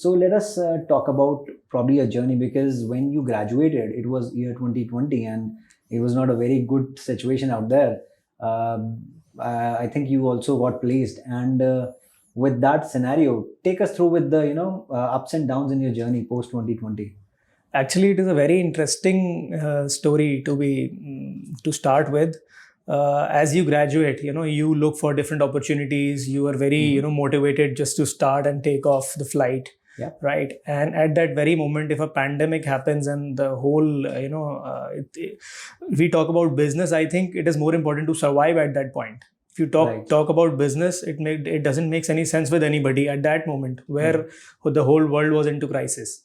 So let us talk about probably a journey, because when you graduated, it was year 2020 and it was not a very good situation out there. I think you also got placed, and with that scenario, take us through with the ups and downs in your journey post 2020. Actually, it is a very interesting story to start with. As you graduate, you look for different opportunities. You are very, motivated just to start and take off the flight. Yeah. Right. And at that very moment, if a pandemic happens and the whole, we talk about business, I think it is more important to survive at that point. If you talk about business, it doesn't make any sense with anybody at that moment where the whole world was into crisis.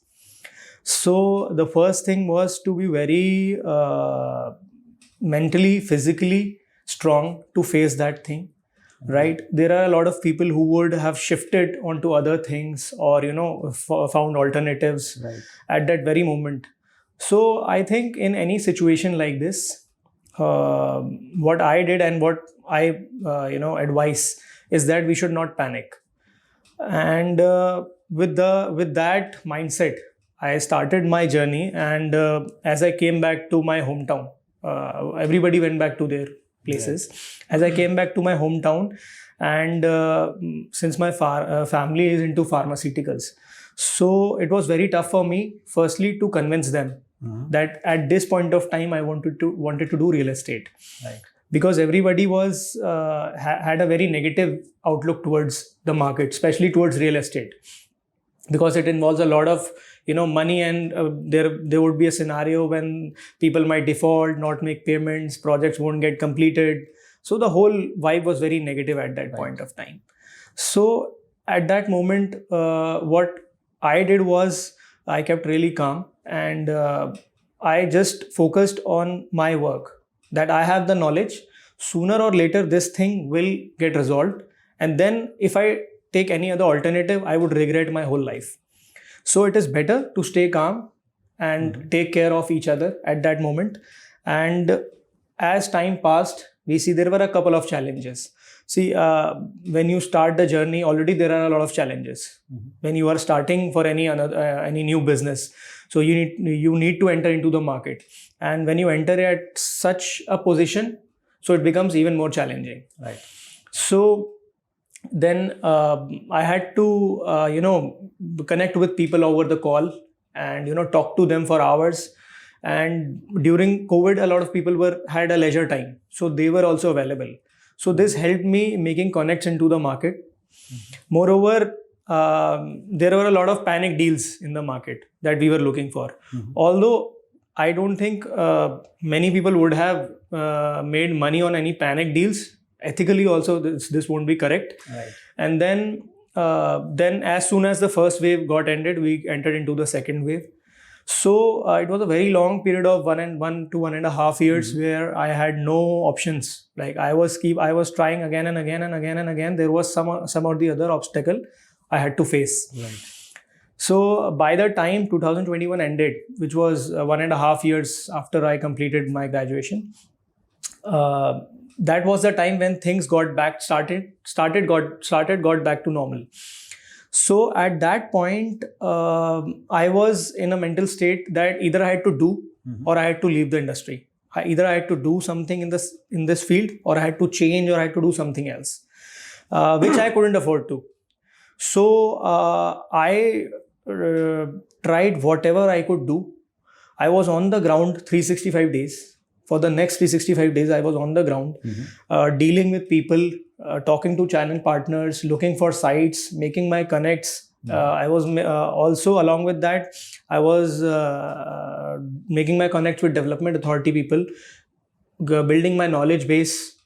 So the first thing was to be very mentally, physically strong to face that thing. Right. There are a lot of people who would have shifted onto other things or, found alternatives at that very moment. So I think in any situation like this, what I did and what I, advise is that we should not panic. And with that mindset, I started my journey. And as I came back to my hometown, everybody went back to their places. As I came back to my hometown, and since my family is into pharmaceuticals, so it was very tough for me, firstly, to convince them that at this point of time I wanted to do real estate, because everybody was had a very negative outlook towards the market, especially towards real estate, because it involves a lot of money, and there would be a scenario when people might default, not make payments, projects won't get completed. So the whole vibe was very negative at that point of time. So at that moment, what I did was I kept really calm, and I just focused on my work, that I have the knowledge. Sooner or later, this thing will get resolved. And then if I take any other alternative, I would regret my whole life. So it is better to stay calm and take care of each other at that moment. And as time passed, we see there were a couple of challenges. See, when you start the journey, already there are a lot of challenges. When you are starting for any new business, so you need to enter into the market. And when you enter at such a position, so it becomes even more challenging. Right. So then I had to, connect with people over the call and, talk to them for hours. And during COVID, a lot of people had a leisure time. So they were also available. So this helped me making connects into the market. Moreover, there were a lot of panic deals in the market that we were looking for. Although I don't think many people would have made money on any panic deals. Ethically also, this won't be correct. Right. And then as soon as the first wave got ended, we entered into the second wave. So it was a very long period of 1.5 years where I had no options. Like I was trying again and again and again and again. There was some or the other obstacle I had to face. Right. So by the time 2021 ended, which was 1.5 years after I completed my graduation, that was the time when things got back to normal. So at that point, I was in a mental state that either I had to do or I had to leave the industry. Either I had to do something in this field, or I had to change, or I had to do something else, which I couldn't afford to. So I tried whatever I could do. I was on the ground 365 days. For the next 365 days, I was on the ground, dealing with people, talking to channel partners, looking for sites, making my connects. I was also, along with that, I was making my connects with development authority people, building my knowledge base.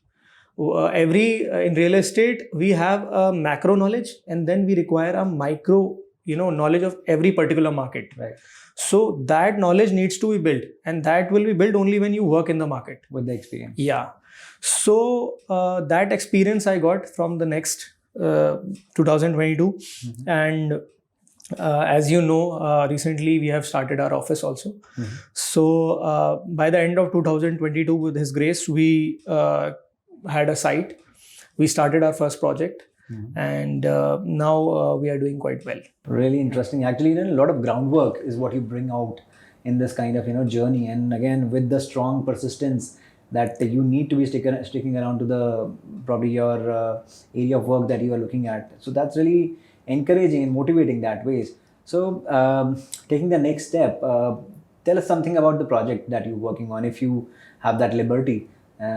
In real estate, we have a macro knowledge, and then we require a micro, knowledge of every particular market. Right. So that knowledge needs to be built, and that will be built only when you work in the market. With the experience. Yeah. So that experience I got from the next 2022. And as you know, recently we have started our office also. So by the end of 2022, with His grace, we had a site. We started our first project. and now we are doing quite well. Really interesting. Actually, a lot of groundwork is what you bring out in this kind of journey, and again with the strong persistence that you need to be sticking around to the probably your area of work that you are looking at. So that's really encouraging and motivating that ways. So taking the next step, tell us something about the project that you're working on, if you have that liberty,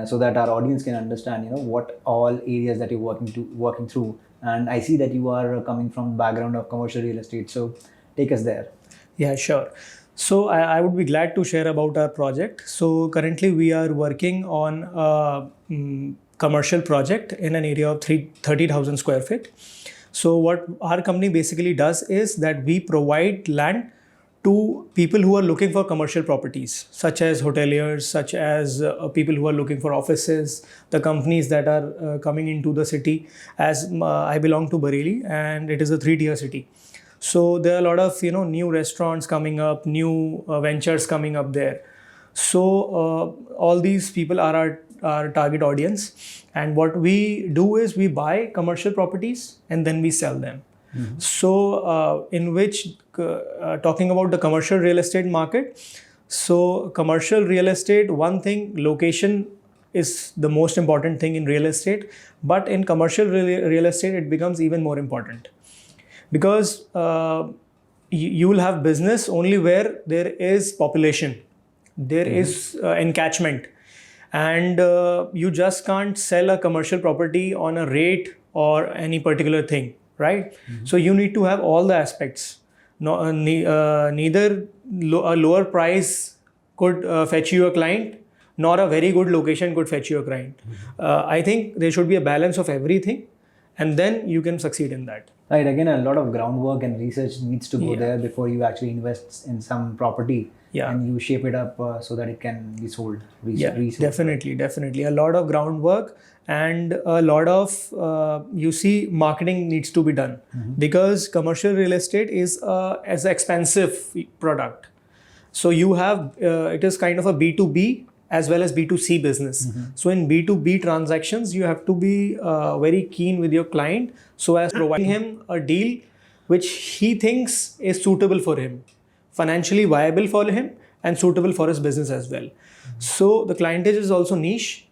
so that our audience can understand what all areas that you're working through. And I see that you are coming from background of commercial real estate, so take us there. Yeah, sure. So I would be glad to share about our project. So currently we are working on a commercial project in an area of 30,000 square feet. So what our company basically does is that we provide land to people who are looking for commercial properties, such as hoteliers, such as people who are looking for offices, the companies that are coming into the city. As I belong to Bareilly, and it is a 3-tier city. So there are a lot of new restaurants coming up, new ventures coming up there. So all these people are our target audience, and what we do is we buy commercial properties and then we sell them. So in which talking about the commercial real estate market, so commercial real estate, one thing, location is the most important thing in real estate, but in commercial real estate it becomes even more important, because you will have business only where there is population, there is encatchment, and you just can't sell a commercial property on a rate or any particular thing, right? So you need to have all the aspects. No, neither a lower price could fetch you a client, nor a very good location could fetch you a client. I think there should be a balance of everything, and then you can succeed in that. Right. Again, a lot of groundwork and research needs to go there before you actually invest in some property, and you shape it up so that it can be sold. Definitely. A lot of groundwork and a lot of marketing needs to be done, because commercial real estate is as an expensive product. So you have it is kind of a B2B as well as B2C business. So in B2B transactions, you have to be very keen with your client, so as providing him a deal which he thinks is suitable for him, financially viable for him, and suitable for his business as well. So the clientage is also niche,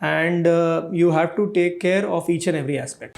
and you have to take care of each and every aspect.